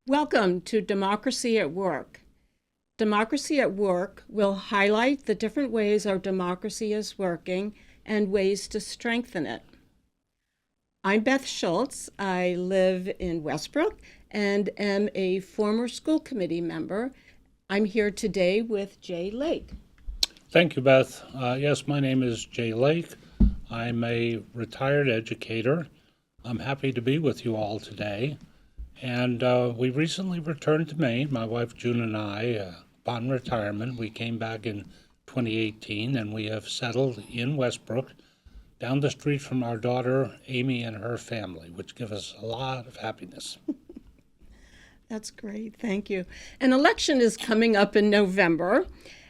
Welcome to Democracy at Work. Democracy at Work will highlight the different ways our democracy is working and ways to strengthen it. I'm Beth Schultz. I live in Westbrook and am a former school committee member. I'm here today with Jay Lake. Thank you, Beth. Yes, my name is Jay Lake. I'm a retired educator. I'm happy to be with you all today. And we recently returned to Maine, my wife June and I, upon retirement. We came back in 2018 and we have settled in Westbrook, down the street from our daughter Amy and her family, which give us a lot of happiness. That's great, thank you. An election is coming up in November,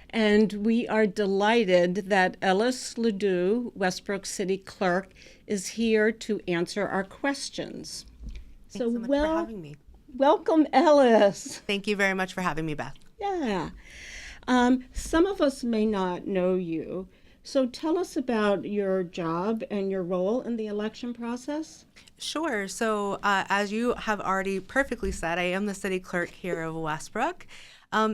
and we are delighted that Ellis Ledoux, Westbrook City Clerk, is here to answer our questions. Thanks so much for having me. Welcome, Ellis. Thank you very much for having me, Beth. Yeah. Some of us may not know you, so tell us about your job and your role in the election process. Sure. So as you have already perfectly said, I am the city clerk here of Westbrook.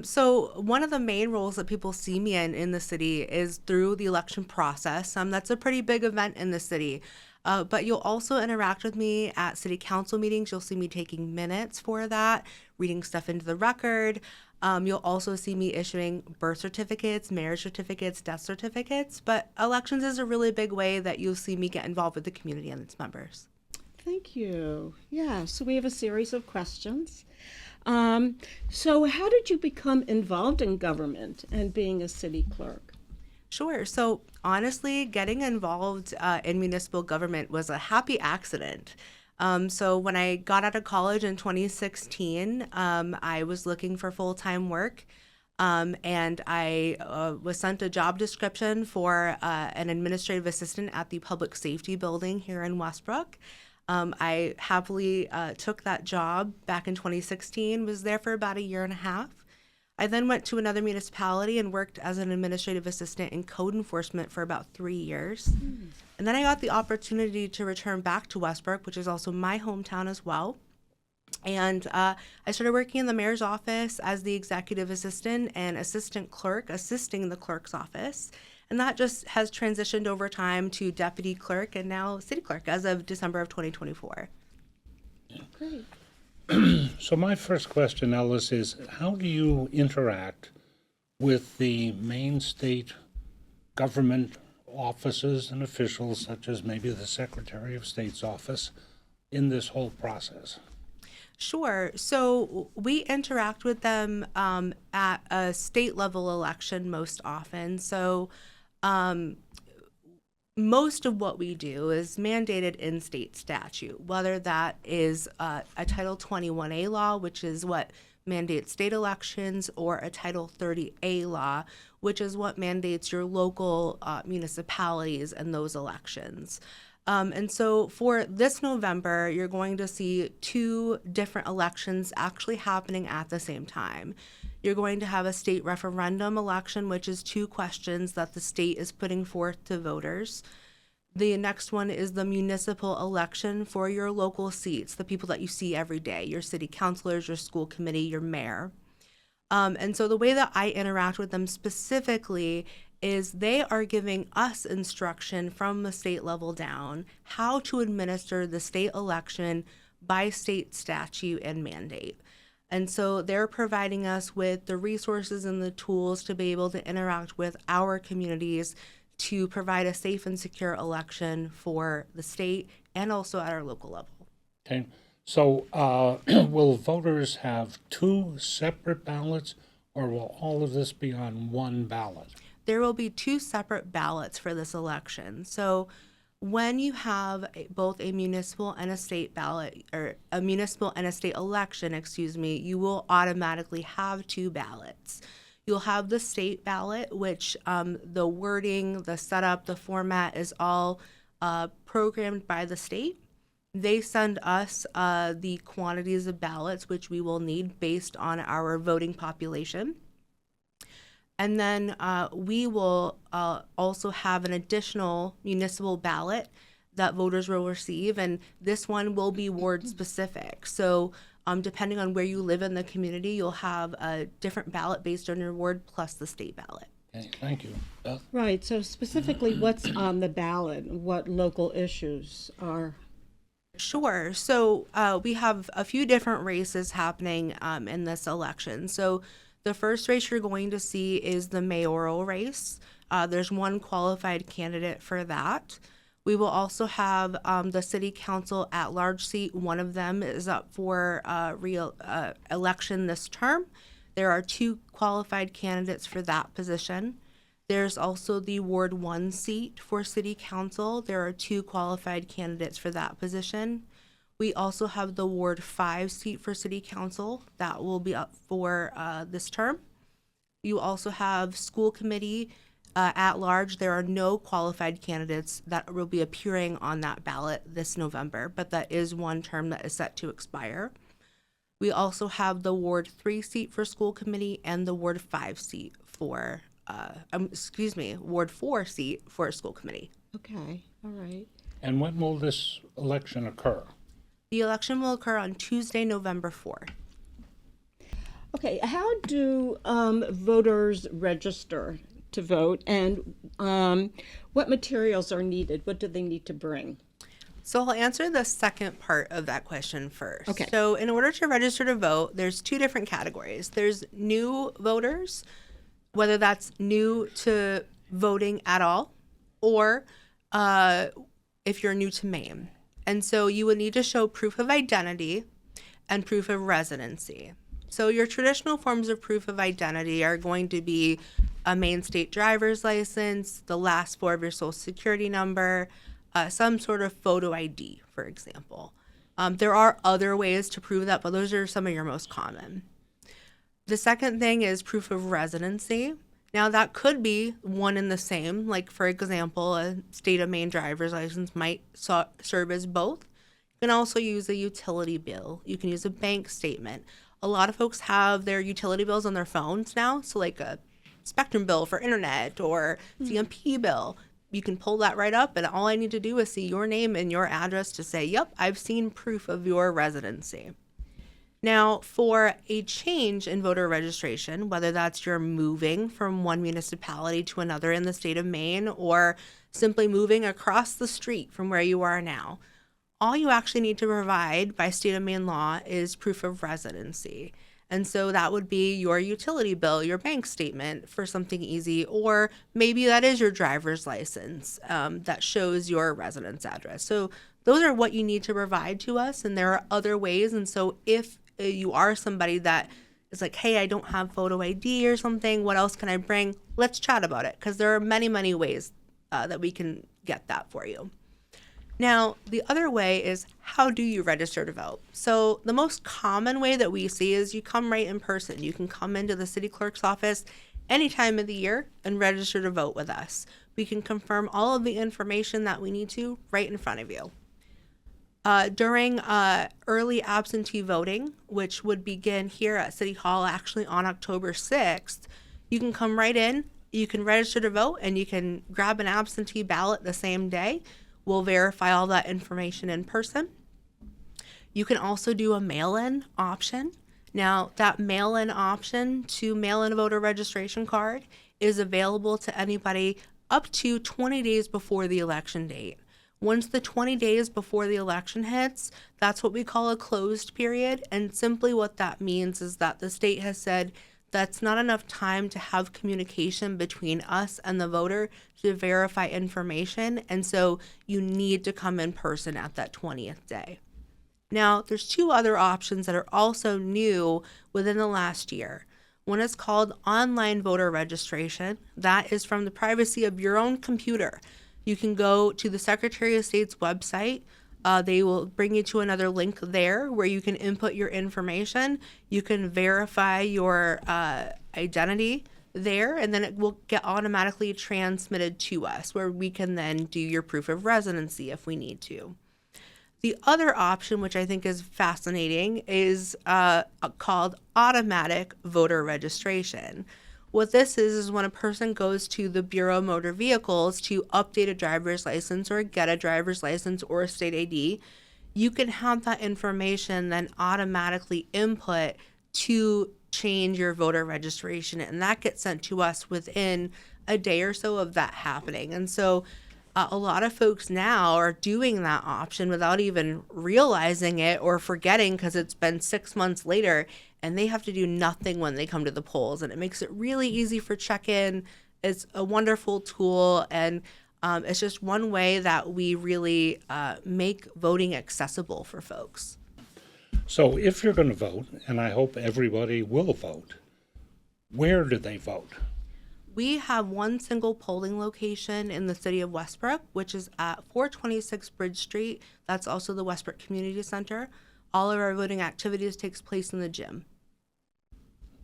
So one of the main roles that people see me in the city is through the election process. That's a pretty big event in the city. But you'll also interact with me at city council meetings. You'll see me taking minutes for that, reading stuff into the record. You'll also see me issuing birth certificates, marriage certificates, death certificates. But elections is a really big way that you'll see me get involved with the community and its members. Thank you. Yeah, so we have a series of questions. So how did you become involved in government and being a city clerk? Sure. So honestly, getting involved in municipal government was a happy accident. So when I got out of college in 2016, I was looking for full-time work, and I was sent a job description for an administrative assistant at the public safety building here in Westbrook. I happily took that job back in 2016, was there for about a year and a half. I then went to another municipality and worked as an administrative assistant in code enforcement for about 3 years. And then I got the opportunity to return back to Westbrook, which is also my hometown as well. And I started working in the mayor's office as the executive assistant and assistant clerk, assisting the clerk's office. And that just has transitioned over time to deputy clerk and now city clerk as of December of 2024. Great. So my first question, Ellis, is how do you interact with the Maine state government offices and officials, such as maybe the Secretary of State's office, in this whole process? Sure. So we interact with them at a state level election most often. So most of what we do is mandated in state statute, whether that is a Title 21A law, which is what mandates state elections, or a Title 30A law, which is what mandates your local municipalities and those elections. And so for this November, you're going to see 2 different elections actually happening at the same time. You're going to have a state referendum election, which is 2 questions that the state is putting forth to voters. The next one is the municipal election for your local seats, the people that you see every day, your city councilors, your school committee, your mayor. And so the way that I interact with them specifically is they are giving us instruction from the state level down how to administer the state election by state statute and mandate. And so they're providing us with the resources and the tools to be able to interact with our communities to provide a safe and secure election for the state and also at our local level. Okay. So will voters have 2 separate ballots, or will all of this be on one ballot? There will be 2 separate ballots for this election. So when you have both a municipal and a state ballot, or a municipal and a state election, you will automatically have 2 ballots. You'll have the state ballot, which the wording, the setup, the format is all programmed by the state. They send us the quantities of ballots which we will need based on our voting population. And then we will also have an additional municipal ballot that voters will receive, and this one will be ward specific. So Depending on where you live in the community, you'll have a different ballot based on your ward plus the state ballot. Okay, thank you. Beth? Right, so specifically, what's on the ballot? What local issues are? Sure. So we have a few different races happening in this election. So the first race you're going to see is the mayoral race. There's one qualified candidate for that. We will also have the city council at-large seat. One of them is up for election this term. There are 2 qualified candidates for that position. There's also the Ward 1 seat for City Council. There are 2 qualified candidates for that position. We also have the Ward 5 seat for City Council. That will be up for this term. You also have School Committee at large. There are no qualified candidates that will be appearing on that ballot this November, but that is one term that is set to expire. We also have the Ward 3 seat for School Committee and the Ward 5 seat for Ward 4 seat for School Committee. Okay, all right. And when will this election occur? The election will occur on Tuesday, November 4th. Okay, how do voters register to vote, and what materials are needed? What do they need to bring? So I'll answer the second part of that question first. Okay. So in order to register to vote, there's 2 different categories. There's new voters, whether that's new to voting at all, or if you're new to Maine. And so you would need to show proof of identity and proof of residency. So your traditional forms of proof of identity are going to be a Maine state driver's license, the last 4 of your social security number, some sort of photo ID, for example. There are other ways to prove that, but those are some of your most common. The second thing is proof of residency. Now, that could be one and the same. Like, for example, a state of Maine driver's license might serve as both. You can also use a utility bill. You can use a bank statement. A lot of folks have their utility bills on their phones now. So like a Spectrum bill for internet or CMP bill. You can pull that right up, and all I need to do is see your name and your address to say, yep, I've seen proof of your residency. Now, for a change in voter registration, whether that's you're moving from one municipality to another in the state of Maine or simply moving across the street from where you are now, all you actually need to provide by state of Maine law is proof of residency. And so that would be your utility bill, your bank statement for something easy, or maybe that is your driver's license that shows your residence address. So those are what you need to provide to us, and there are other ways. And so if you are somebody that is like, hey, I don't have photo ID or something, what else can I bring? Let's chat about it, because there are many, many ways that we can get that for you. Now, the other way is, how do you register to vote? So the most common way that we see is you come right in person. You can come into the city clerk's office any time of the year and register to vote with us. We can confirm all of the information that we need to right in front of you. During early absentee voting, which would begin here at City Hall actually on October 6th, you can come right in, you can register to vote, and you can grab an absentee ballot the same day. We'll verify all that information in person. You can also do a mail-in option. Now, that mail-in option to mail in a voter registration card is available to anybody up to 20 days before the election date. Once the 20 days before the election hits, that's what we call a closed period. And simply what that means is that the state has said that's not enough time to have communication between us and the voter to verify information. And so you need to come in person at that 20th day. Now, there's 2 other options that are also new within the last year. One is called online voter registration. That is from the privacy of your own computer. You can go to the Secretary of State's website. They will bring you to another link there where you can input your information. You can verify your identity there, and then it will get automatically transmitted to us, where we can then do your proof of residency if we need to. The other option, which I think is fascinating, is called automatic voter registration. What this is when a person goes to the Bureau of Motor Vehicles to update a driver's license or get a driver's license or a state ID, you can have that information then automatically input to change your voter registration, and that gets sent to us within a day or so of that happening. And so a lot of folks now are doing that option without even realizing it or forgetting because it's been 6 months later and they have to do nothing when they come to the polls. And it makes it really easy for check-in. It's a wonderful tool, and it's just one way that we really make voting accessible for folks. So if you're going to vote, and I hope everybody will vote, where do they vote? We have one single polling location in the city of Westbrook, which is at 426 Bridge Street. That's also the Westbrook Community Center. All of our voting activities takes place in the gym.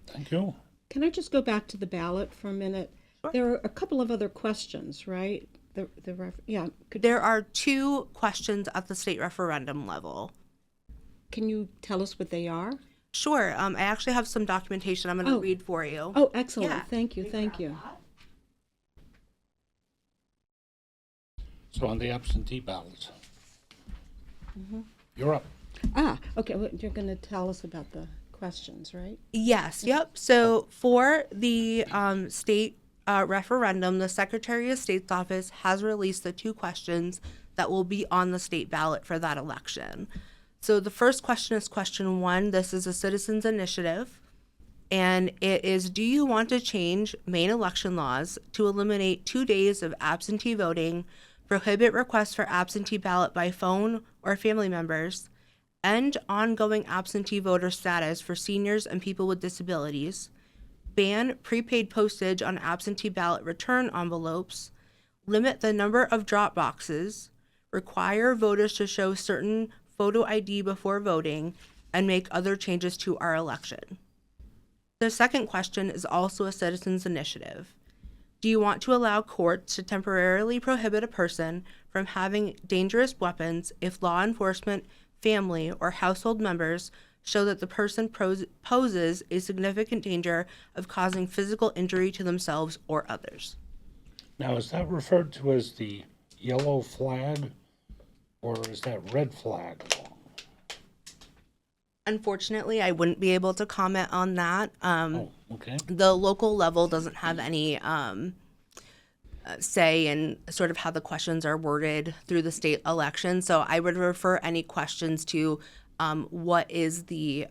Thank you. Can I just go back to the ballot for a minute? Sure. There are a couple of other questions, right? There are 2 questions at the state referendum level. Can you tell us what they are? Sure. I actually have some documentation I'm going to Oh. read for you. Oh, excellent. Yeah. Thank you. So on the absentee ballots. You're up. Okay. Well, you're going to tell us about the questions, right? Yes. Yep. So for the state referendum, the Secretary of State's office has released the 2 questions that will be on the state ballot for that election. So the first question is question 1. This is a citizens initiative, and it is, do you want to change Maine election laws to eliminate 2 days of absentee voting, prohibit requests for absentee ballot by phone or family members, end ongoing absentee voter status for seniors and people with disabilities, ban prepaid postage on absentee ballot return envelopes, limit the number of drop boxes, require voters to show certain photo ID before voting, and make other changes to our election. The second question is also a citizens initiative. Do you want to allow courts to temporarily prohibit a person from having dangerous weapons if law enforcement, family, or household members show that the person poses a significant danger of causing physical injury to themselves or others? Now, is that referred to as the yellow flag, or is that red flag? Unfortunately, I wouldn't be able to comment on that. Okay. The local level doesn't have any say in sort of how the questions are worded through the state election. So I would refer any questions to what is it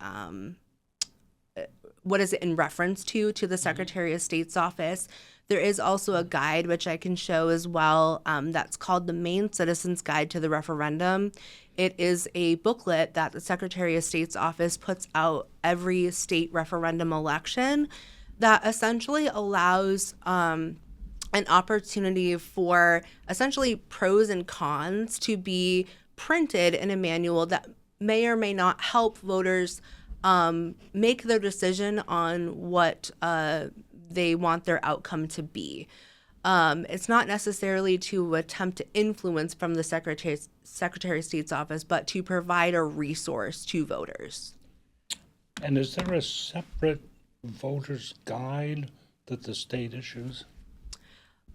in reference to the Secretary of State's office. There is also a guide, which I can show as well, that's called the Maine Citizens Guide to the Referendum. It is a booklet that the Secretary of State's office puts out every state referendum election that essentially allows an opportunity for essentially pros and cons to be printed in a manual that may or may not help voters make their decision on what they want their outcome to be. It's not necessarily to attempt to influence from the Secretary of State's office, but to provide a resource to voters. And is there a separate voter's guide that the state issues?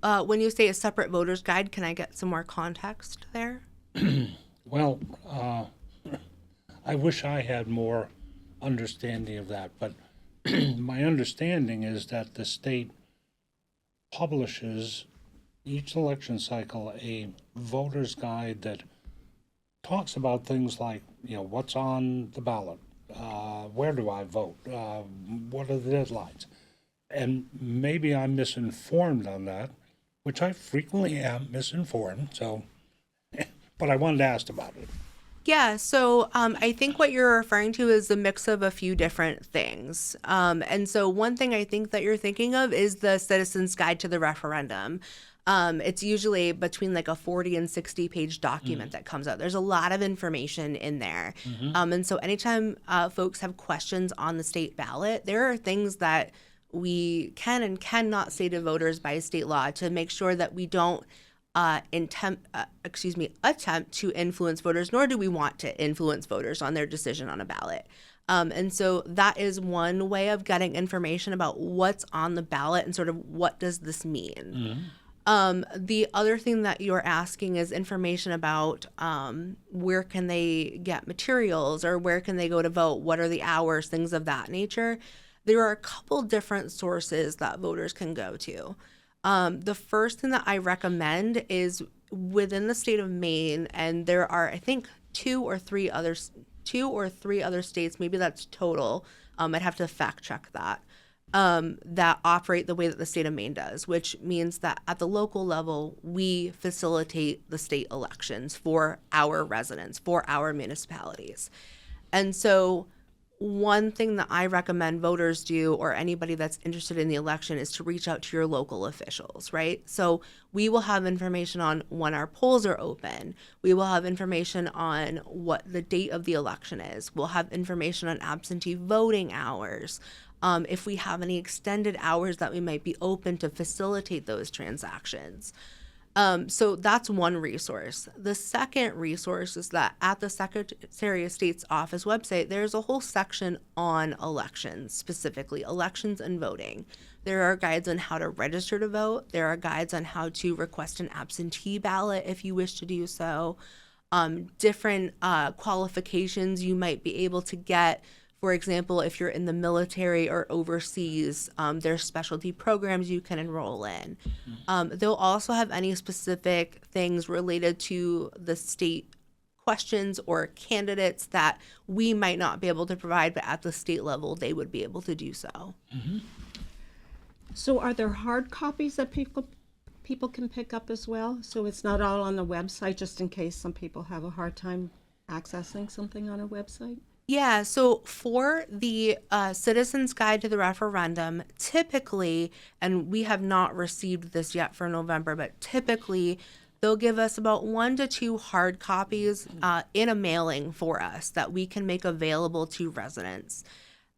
When you say a separate voter's guide, can I get some more context there? Well, I wish I had more understanding of that, but my understanding is that the state publishes each election cycle a voter's guide that talks about things like, what's on the ballot, where do I vote, what are the deadlines, and maybe I'm misinformed on that, which I frequently am misinformed. So, but I wanted to ask about it. Yeah, so I think what you're referring to is a mix of a few different things. And so one thing I think that you're thinking of is the Citizens Guide to the Referendum. It's usually between like a 40 and 60 page document that comes out. There's a lot of information in there. And so anytime folks have questions on the state ballot, there are things that we can and cannot say to voters by state law to make sure that we don't attempt to influence voters, nor do we want to influence voters on their decision on a ballot. And so that is one way of getting information about what's on the ballot and sort of what does this mean. The other thing that you're asking is information about where can they get materials or where can they go to vote? What are the hours? Things of that nature. There are a couple different sources that voters can go to. The first thing that I recommend is within the state of Maine, and there are, I think, two or three other states, maybe that's total. I'd have to fact check that. That operate the way that the state of Maine does, which means that at the local level, we facilitate the state elections for our residents, for our municipalities. And so one thing that I recommend voters do, or anybody that's interested in the election, is to reach out to your local officials, right? So we will have information on when our polls are open. We will have information on what the date of the election is. We'll have information on absentee voting hours. If we have any extended hours that we might be open to facilitate those transactions. So that's one resource. The second resource is that at the Secretary of State's office website, there's a whole section on elections, specifically elections and voting. There are guides on how to register to vote. There are guides on how to request an absentee ballot if you wish to do so. Different qualifications you might be able to get. For example, if you're in the military or overseas, there's specialty programs you can enroll in. They'll also have any specific things related to the state questions or candidates that we might not be able to provide, but at the state level, they would be able to do so. So are there hard copies that people can pick up as well? So it's not all on the website, just in case some people have a hard time accessing something on a website? Yeah, so for the Citizens Guide to the Referendum, typically, and we have not received this yet for November, but typically they'll give us about 1 to 2 hard copies in a mailing for us that we can make available to residents.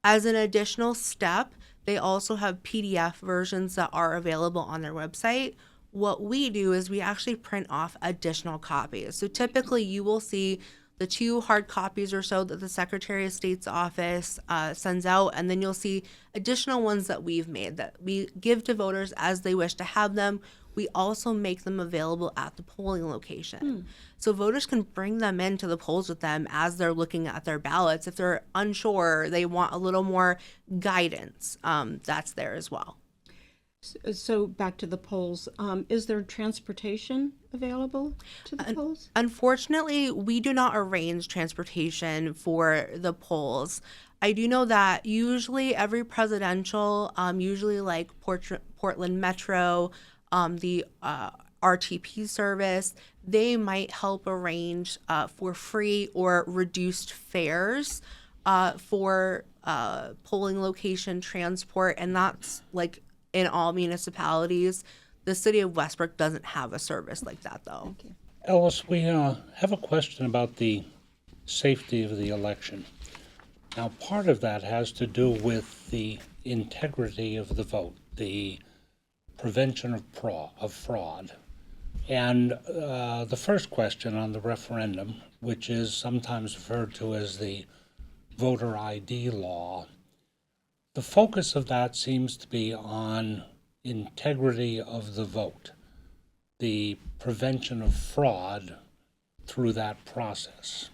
As an additional step, they also have PDF versions that are available on their website. What we do is we actually print off additional copies. So typically you will see the 2 hard copies or so that the Secretary of State's office sends out, and then you'll see additional ones that we've made that we give to voters as they wish to have them. We also make them available at the polling location. So voters can bring them into the polls with them as they're looking at their ballots. If they're unsure, they want a little more guidance, that's there as well. So back to the polls, is there transportation available to the polls? Unfortunately, we do not arrange transportation for the polls. I do know that usually every presidential, usually like Portland Metro, the RTP service, they might help arrange for free or reduced fares for polling location transport, and that's like in all municipalities. The city of Westbrook doesn't have a service like that, though. Okay. Ellis, we have a question about the safety of the election. Now, part of that has to do with the integrity of the vote, the prevention of fraud. And the first question on the referendum, which is sometimes referred to as the voter ID law, the focus of that seems to be on integrity of the vote, the prevention of fraud through that process.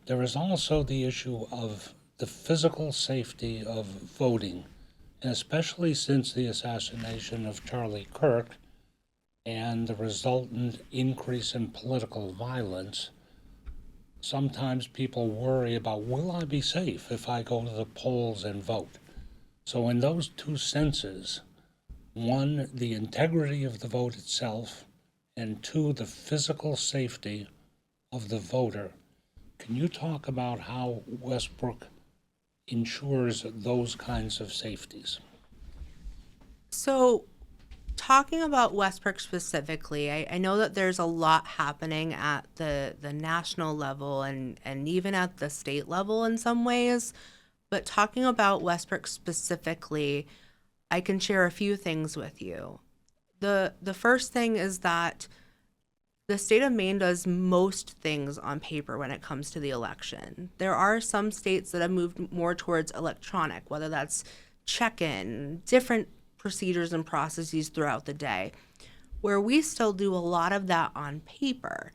There is also the issue of the physical safety of voting, and especially since the assassination of Charlie Clerk and the resultant increase in political violence, sometimes people worry about, will I be safe if I go to the polls and vote? So in those two senses, 1, the integrity of the vote itself, and 2, the physical safety of the voter. Can you talk about how Westbrook ensures those kinds of safeties? So talking about Westbrook specifically, I know that there's a lot happening at the national level and even at the state level in some ways. But talking about Westbrook specifically, I can share a few things with you. The first thing is that the state of Maine does most things on paper when it comes to the election. There are some states that have moved more towards electronic, whether that's check-in, different procedures and processes throughout the day. where we still do a lot of that on paper.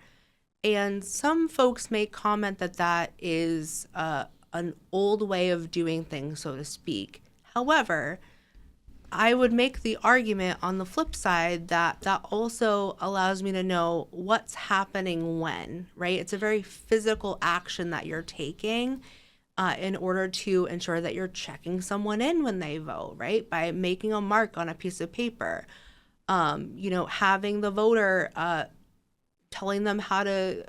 And some folks may comment that that is an old way of doing things, so to speak. However, I would make the argument on the flip side that that also allows me to know what's happening when, right? It's a very physical action that you're taking in order to ensure that you're checking someone in when they vote, right? By making a mark on a piece of paper, having the voter telling them how to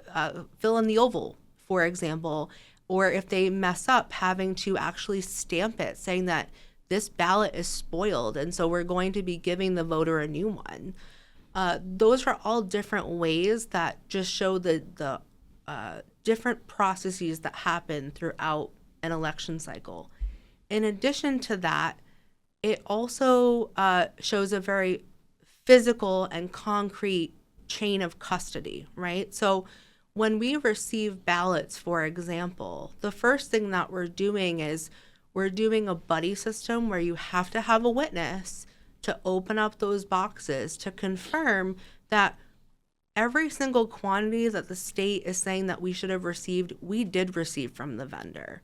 fill in the oval, for example, or if they mess up, having to actually stamp it, saying that this ballot is spoiled, and so we're going to be giving the voter a new one. Those are all different ways that just show the different processes that happen throughout an election cycle. In addition to that, it also shows a very physical and concrete chain of custody, right? So when we receive ballots, for example, the first thing that we're doing is we're doing a buddy system where you have to have a witness to open up those boxes to confirm that every single quantity that the state is saying that we should have received, we did receive from the vendor.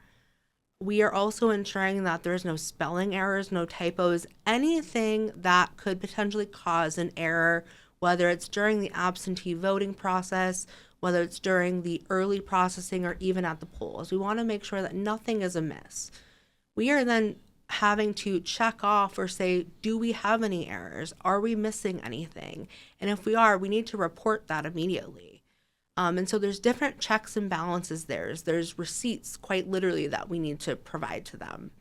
We are also ensuring that there's no spelling errors, no typos, anything that could potentially cause an error, whether it's during the absentee voting process, whether it's during the early processing, or even at the polls. We want to make sure that nothing is amiss. We are then having to check off or say, do we have any errors? Are we missing anything? And if we are, we need to report that immediately. And so there's different checks and balances there. There's receipts, quite literally, that we need to provide to them.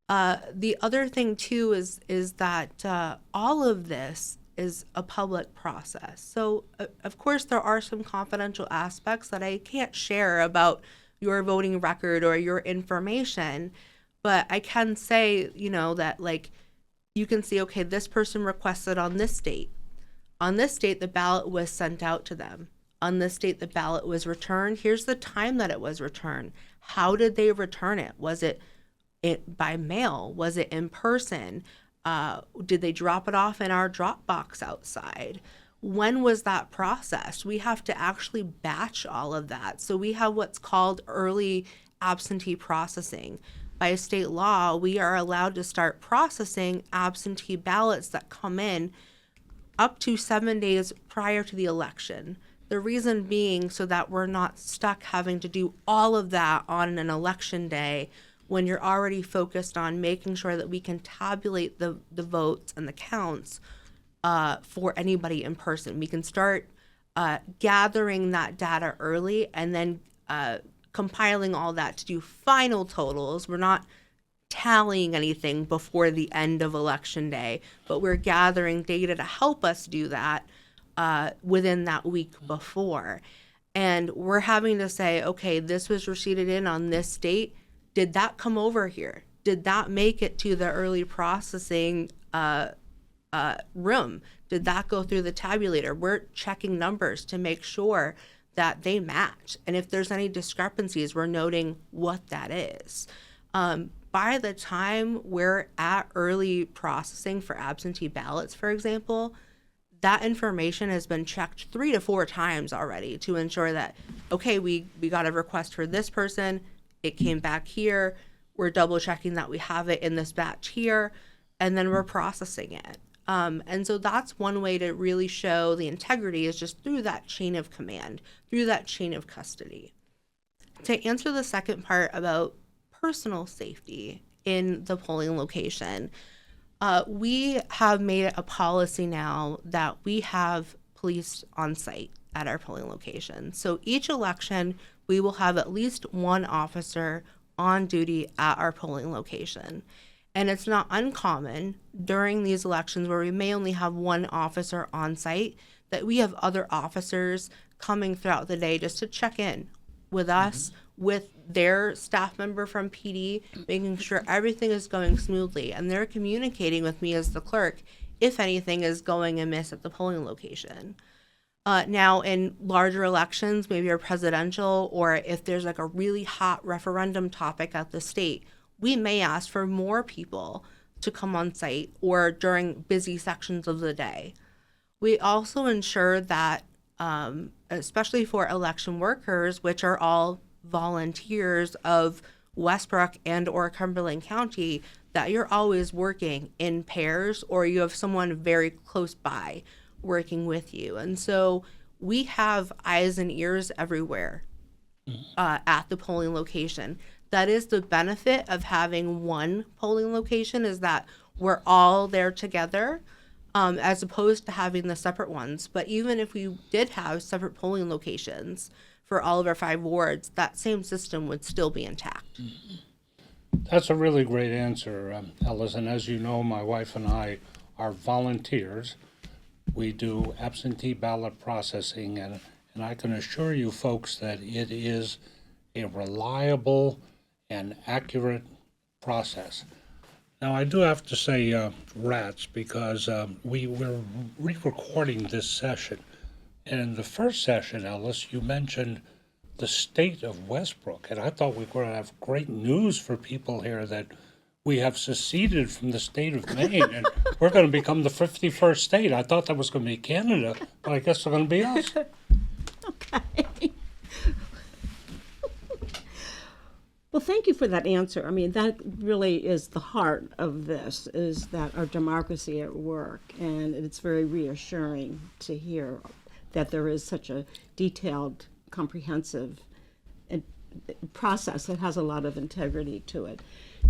The other thing, too, is that all of this is a public process. So, of course, there are some confidential aspects that I can't share about your voting record or your information. But I can say, that you can see, okay, this person requested on this date. On this date, the ballot was sent out to them. On this date, the ballot was returned. Here's the time that it was returned. How did they return it? Was it by mail? Was it in person? Did they drop it off in our drop box outside? When was that processed? We have to actually batch all of that. So we have what's called early absentee processing. By state law, we are allowed to start processing absentee ballots that come in up to 7 days prior to the election. The reason being so that we're not stuck having to do all of that on an election day when you're already focused on making sure that we can tabulate the votes and the counts for anybody in person. We can start gathering that data early and then compiling all that to do final totals. We're not tallying anything before the end of election day, but we're gathering data to help us do that within that week before. And we're having to say, okay, this was received in on this date. Did that come over here? Did that make it to the early processing room? Did that go through the tabulator? We're checking numbers to make sure that they match. And if there's any discrepancies, we're noting what that is. By the time we're at early processing for absentee ballots, for example, that information has been checked 3 to 4 times already to ensure that, okay, we got a request for this person, it came back here, we're double checking that we have it in this batch here, and then we're processing it. And so that's one way to really show the integrity, is just through that chain of command, through that chain of custody. To answer the second part about personal safety in the polling location, we have made it a policy now that we have police on site at our polling location. So each election, we will have at least one officer on duty at our polling location. And it's not uncommon during these elections where we may only have one officer on site that we have other officers coming throughout the day just to check in with us, with their staff member from PD, making sure everything is going smoothly. And they're communicating with me as the clerk if anything is going amiss at the polling location. Now, in larger elections, maybe a presidential, or if there's like a really hot referendum topic at the state, we may ask for more people to come on site or during busy sections of the day. We also ensure that, especially for election workers, which are all volunteers of Westbrook and or Cumberland County, that you're always working in pairs or you have someone very close by working with you. And so we have eyes and ears everywhere at the polling location. That is the benefit of having one polling location, is that we're all there together, as opposed to having the separate ones. But even if we did have separate polling locations for all of our 5 wards, that same system would still be intact. That's a really great answer, Ellis. And as you know, my wife and I are volunteers. We do absentee ballot processing, and I can assure you folks that it is a reliable and accurate process. Now, I do have to say rats, because we're re-recording this session. And in the first session, Ellis, you mentioned the state of Westbrook, and I thought we were going to have great news for people here that we have seceded from the state of Maine, and we're going to become the 51st state. I thought that was going to be Canada, but I guess it's going to be us. Okay. Well, thank you for that answer. I mean, that really is the heart of this, is that our democracy at work. And it's very reassuring to hear that there is such a detailed, comprehensive process that has a lot of integrity to it.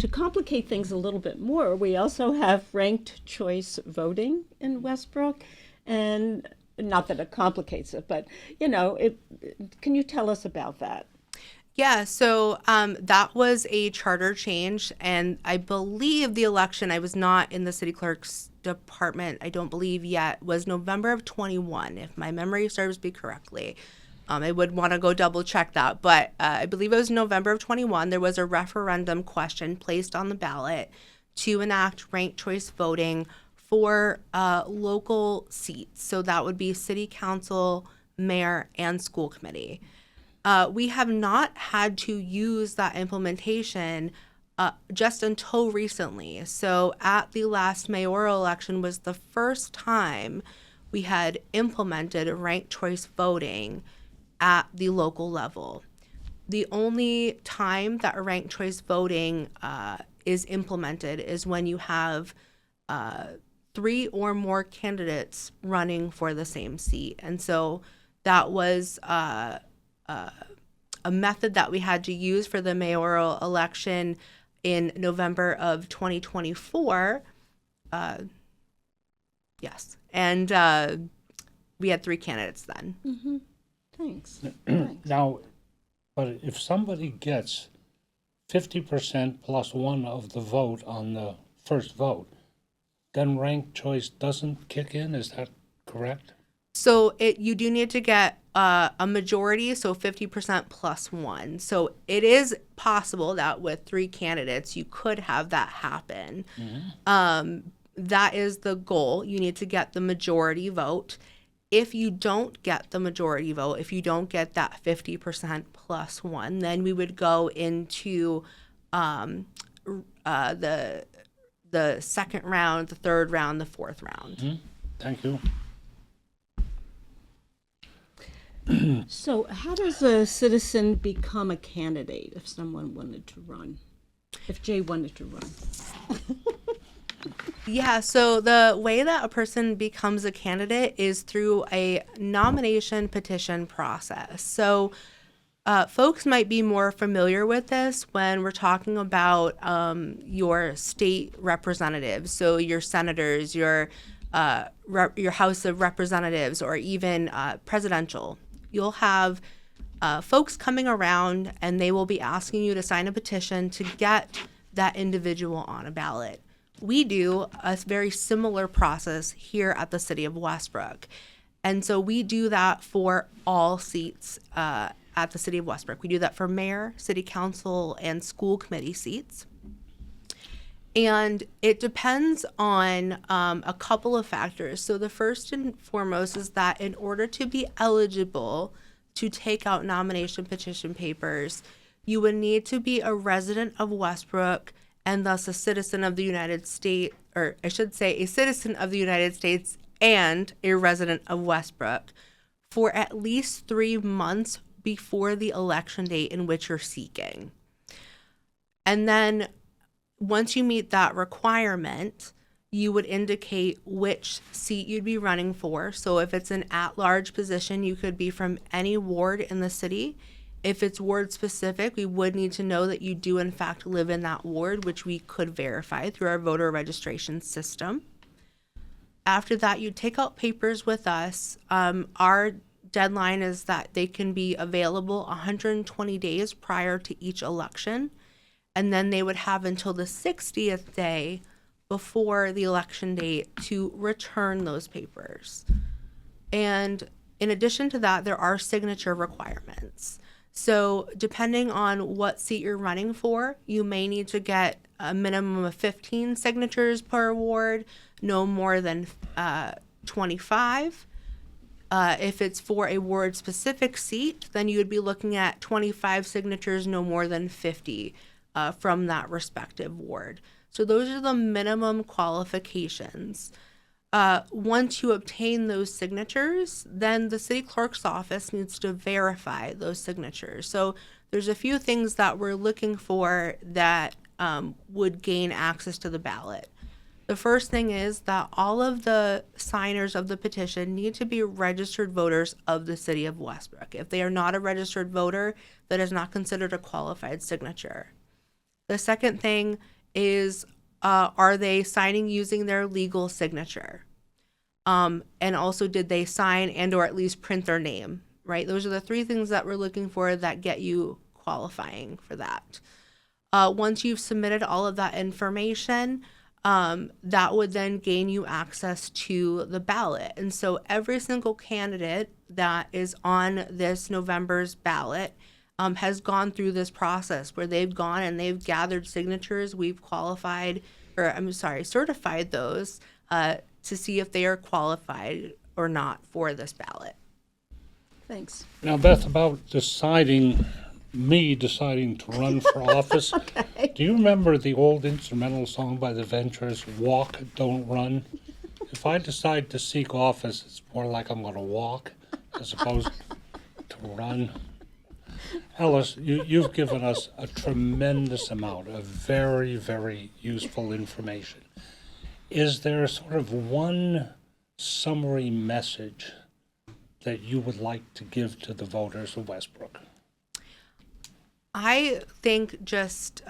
To complicate things a little bit more, we also have ranked choice voting in Westbrook. And not that it complicates it, but, can you tell us about that? Yeah, so that was a charter change, and I believe the election, I was not in the city clerk's department, I don't believe yet, was November of 21, if my memory serves me correctly. I would want to go double check that, but I believe it was November of 21. There was a referendum question placed on the ballot to enact ranked choice voting for local seats. So that would be city council, mayor, and school committee. We have not had to use that implementation just until recently. So at the last mayoral election was the first time we had implemented ranked choice voting at the local level. The only time that ranked choice voting is implemented is when you have 3 or more candidates running for the same seat. And so that was a method that we had to use for the mayoral election in November of 2024. Yes. And we had 3 candidates then. Mm-hmm. Thanks. Now, but if somebody gets 50% plus 1 of the vote on the first vote, then ranked choice doesn't kick in, is that correct? So you do need to get a majority, so 50% plus 1. So it is possible that with 3 candidates, you could have that happen. Mm-hmm. That is the goal. You need to get the majority vote. If you don't get the majority vote, if you don't get that 50% plus 1, then we would go into the second round, the third round, the fourth round. Mm-hmm. Thank you. So how does a citizen become a candidate if someone wanted to run? If Jay wanted to run? Yeah, so the way that a person becomes a candidate is through a nomination petition process. So folks might be more familiar with this when we're talking about your state representatives, so your senators, your House of Representatives, or even presidential. You'll have folks coming around, and they will be asking you to sign a petition to get that individual on a ballot. We do a very similar process here at the city of Westbrook. And so we do that for all seats at the city of Westbrook. We do that for mayor, city council, and school committee seats. And it depends on a couple of factors. So the first and foremost is that in order to be eligible to take out nomination petition papers, you would need to be a resident of Westbrook and thus a citizen of the United States, or I should say a citizen of the United States and a resident of Westbrook for at least 3 months before the election date in which you're seeking. And then once you meet that requirement, you would indicate which seat you'd be running for. So if it's an at-large position, you could be from any ward in the city. If it's ward specific, we would need to know that you do in fact live in that ward, which we could verify through our voter registration system. After that, you take out papers with us. Our deadline is that they can be available 120 days prior to each election. And then they would have until the 60th day before the election date to return those papers. And in addition to that, there are signature requirements. So depending on what seat you're running for, you may need to get a minimum of 15 signatures per ward, no more than 25. If it's for a ward-specific seat, then you would be looking at 25 signatures, no more than 50 from that respective ward. So those are the minimum qualifications. Once you obtain those signatures, then the city clerk's office needs to verify those signatures. So there's a few things that we're looking for that would gain access to the ballot. The first thing is that all of the signers of the petition need to be registered voters of the city of Westbrook. If they are not a registered voter, that is not considered a qualified signature. The second thing is, are they signing using their legal signature? And also, did they sign and or at least print their name, right? Those are the three things that we're looking for that get you qualifying for that. Once you've submitted all of that information, that would then gain you access to the ballot. And so every single candidate that is on this November's ballot has gone through this process where they've gone and they've gathered signatures. We've certified those to see if they are qualified or not for this ballot. Thanks. Now, Beth, about deciding to run for office, Okay. do you remember the old instrumental song by the Ventures, Walk, Don't Run? If I decide to seek office, it's more like I'm going to walk as opposed to run. Ellis, you've given us a tremendous amount of very, very useful information. Is there sort of one summary message that you would like to give to the voters of Westbrook? I think just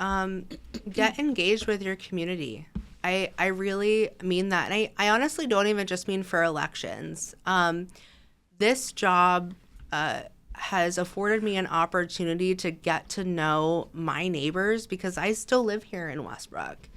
get engaged with your community. I really mean that. And I honestly don't even just mean for elections. This job has afforded me an opportunity to get to know my neighbors because I still live here in Westbrook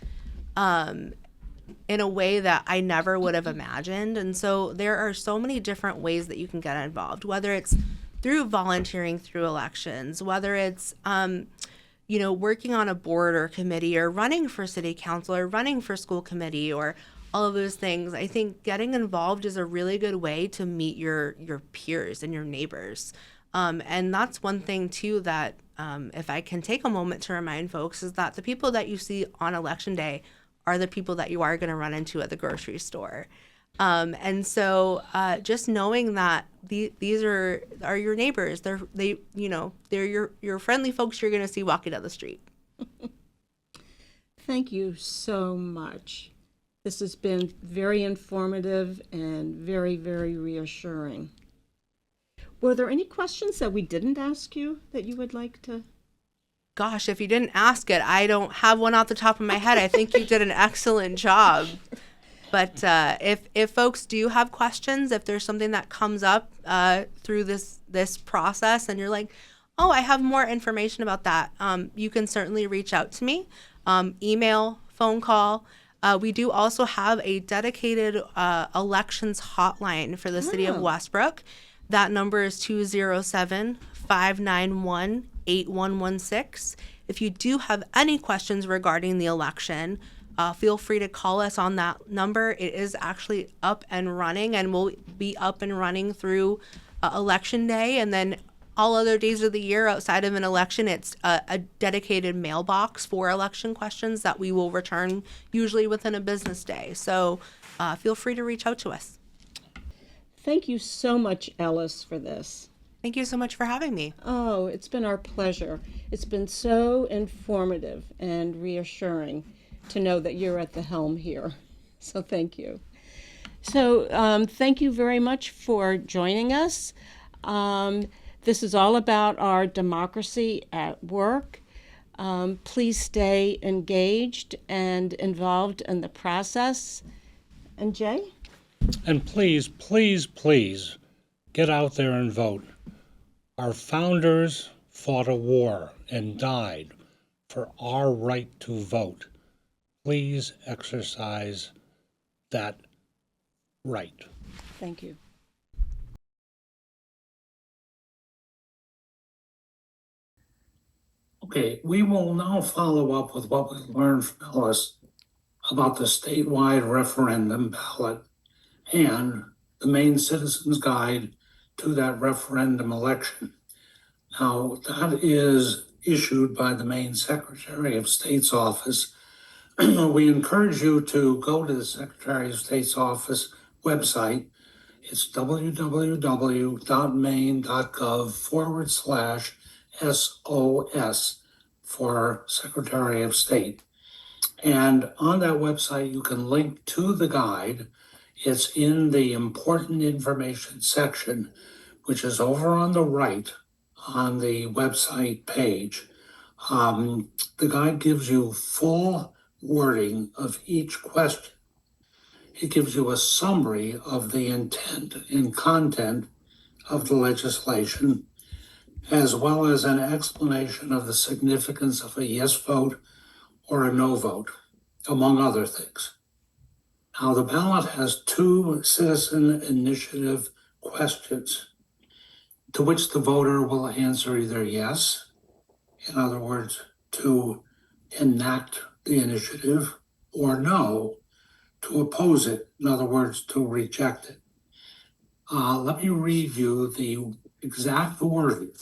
in a way that I never would have imagined. And so there are so many different ways that you can get involved, whether it's through volunteering through elections, whether it's, working on a board or committee or running for city council or running for school committee or all of those things. I think getting involved is a really good way to meet your peers and your neighbors. And that's one thing, too, that if I can take a moment to remind folks is that the people that you see on Election Day are the people that you are going to run into at the grocery store. And so just knowing that these are your neighbors, they're your friendly folks you're going to see walking down the street. Thank you so much. This has been very informative and very, very reassuring. Were there any questions that we didn't ask you that you would like to? Gosh, if you didn't ask it, I don't have one off the top of my head. I think you did an excellent job. But if folks do have questions, if there's something that comes up through this process and you're like, oh, I have more information about that, you can certainly reach out to me, email, phone call. We do also have a dedicated elections hotline for the city of Westbrook. That number is 207-591-8116. If you do have any questions regarding the election, feel free to call us on that number. It is actually up and running and will be up and running through Election Day. And then all other days of the year outside of an election, it's a dedicated mailbox for election questions that we will return usually within a business day. So feel free to reach out to us. Thank you so much, Ellis, for this. Thank you so much for having me. Oh, it's been our pleasure. It's been so informative and reassuring to know that you're at the helm here. So thank you. So thank you very much for joining us. This is all about our democracy at work. Please stay engaged and involved in the process. And Jay? And please, please, please get out there and vote. Our founders fought a war and died for our right to vote. Please exercise that right. Thank you. Okay, we will now follow up with what we learned from Ellis about the statewide referendum ballot and the main citizen's guide to that referendum election. Now, that is issued by the Maine Secretary of State's office. We encourage you to go to the Secretary of State's office website. It's www.maine.gov/SOS for Secretary of State. And on that website, you can link to the guide. It's in the important information section, which is over on the right on the website page. The guide gives you full wording of each question. It gives you a summary of the intent and content of the legislation, as well as an explanation of the significance of a yes vote or a no vote, among other things. Now, the ballot has 2 citizen initiative questions to which the voter will answer either yes, in other words, to enact the initiative, or no, to oppose it, in other words, to reject it. Let me read you the exact wording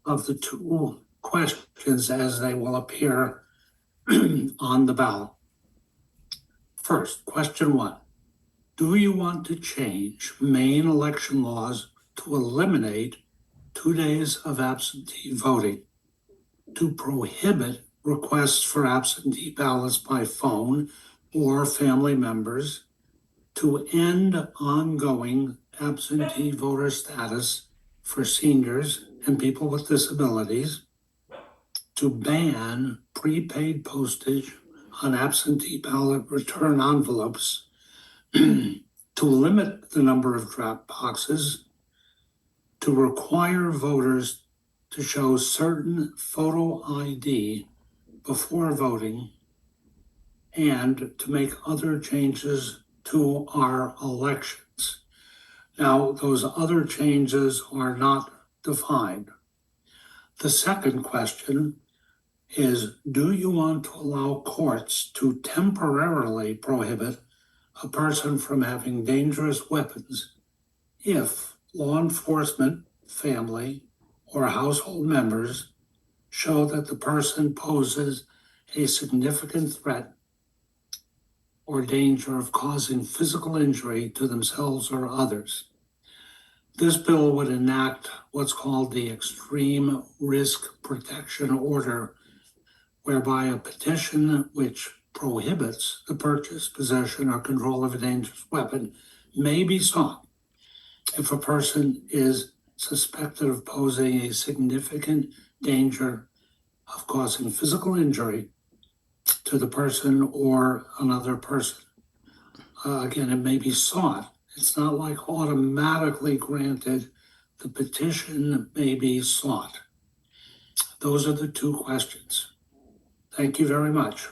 of the 2 questions as they will appear on the ballot. First, question 1. Do you want to change Maine election laws to eliminate 2 days of absentee voting, to prohibit requests for absentee ballots by phone or family members, to end ongoing absentee voter status for seniors and people with disabilities, to ban prepaid postage on absentee ballot return envelopes, to limit the number of drop boxes, to require voters to show certain photo ID before voting, and to make other changes to our elections. Now, those other changes are not defined. The second question is, do you want to allow courts to temporarily prohibit a person from having dangerous weapons if law enforcement, family, or household members show that the person poses a significant threat or danger of causing physical injury to themselves or others? This bill would enact what's called the Extreme Risk Protection Order, whereby a petition which prohibits the purchase, possession, or control of a dangerous weapon may be sought if a person is suspected of posing a significant danger of causing physical injury to the person or another person. Again, it may be sought. It's not like automatically granted. The petition may be sought. Those are the 2 questions. Thank you very much.